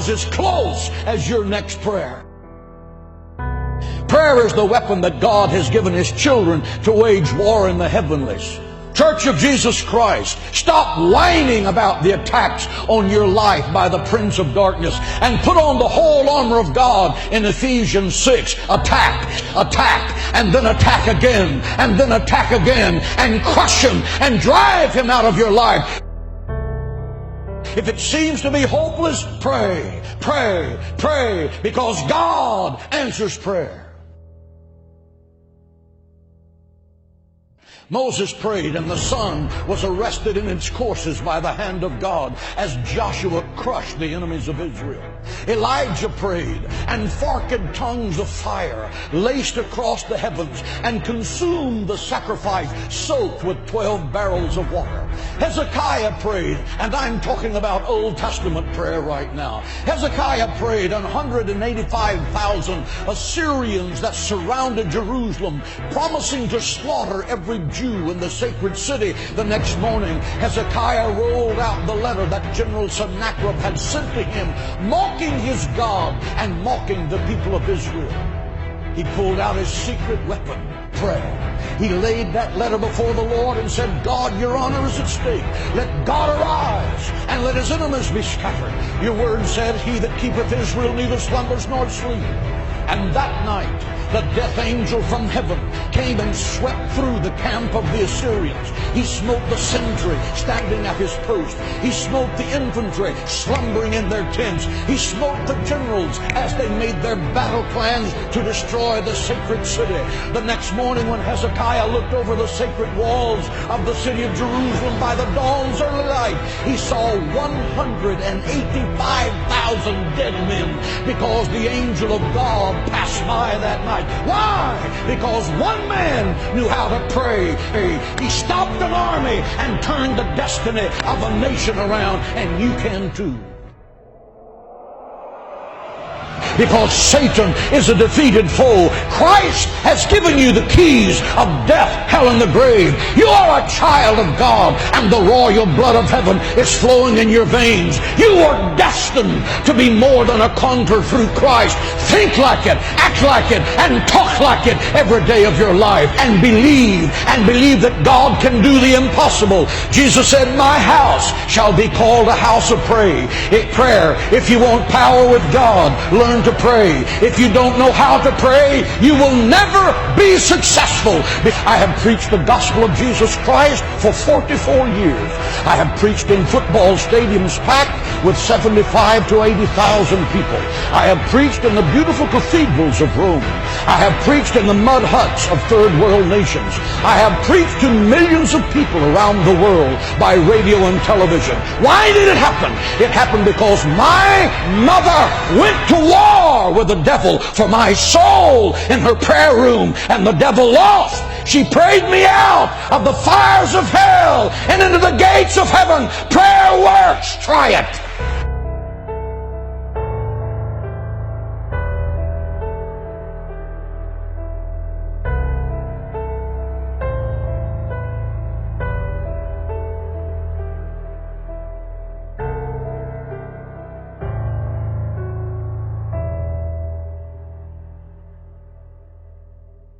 is as close as your next prayer. Prayer is the weapon that God has given His children to wage war in the heavenlies. Church of Jesus Christ, stop whining about the attacks on your life by the prince of darkness and put on the whole armor of God in Ephesians 6. Attack, attack, and then attack again, and then attack again, and crush him and drive him out of your life. If it seems to be hopeless, pray, pray, pray, because God answers prayer. Moses prayed, and the sun was arrested in its courses by the hand of God as Joshua crushed the enemies of Israel. Elijah prayed, and forked tongues of fire laced across the heavens and consumed the sacrifice soaked with 12 barrels of water. Hezekiah prayed, and I'm talking about Old Testament prayer right now. Hezekiah prayed, and 185,000 Assyrians that surrounded Jerusalem, promising to slaughter every Jew in the sacred city. The next morning, Hezekiah rolled out the letter that General Sennacherib had sent to him, mocking his God and mocking the people of Israel. He pulled out his secret weapon, prayer. He laid that letter before the Lord and said, God, your honor is at stake. Let God arise, and let his enemies be scattered. Your word said, he that keepeth Israel neither slumbers nor sleep. And that night, the death angel from heaven came and swept through the camp of the Assyrians. He smote the sentry standing at his post. He smote the infantry slumbering in their tents. He smote the generals as they made their battle plans to destroy the sacred city. The next morning, when Hezekiah looked over the sacred walls of the city of Jerusalem by the dawn's early light, he saw 185,000 dead men, because the angel of God passed by that night. Why? Because one man knew how to pray. He stopped an army and turned the destiny of a nation around, and you can too. Because Satan is a defeated foe. Christ has given you the keys of death, hell, and the grave. You are a child of God, and the royal blood of heaven is flowing in your veins. You are destined to be more than a conqueror through Christ. Think like it, act like it, and talk like it every day of your life. And believe that God can do the impossible. Jesus said, my house shall be called a house of prayer. If you want power with God, learn to pray. If you don't know how to pray, you will never be successful. I have preached the gospel of Jesus Christ for 44 years. I have preached in football stadiums packed with 75 to 80,000 people. I have preached in the beautiful cathedrals of Rome. I have preached in the mud huts of third world nations. I have preached to millions of people around the world by radio and television. Why did it happen? It happened because my mother went to war with the devil for my soul in her prayer room, and the devil lost. She prayed me out of the fires of hell and into the gates of heaven. Prayer works. Try it.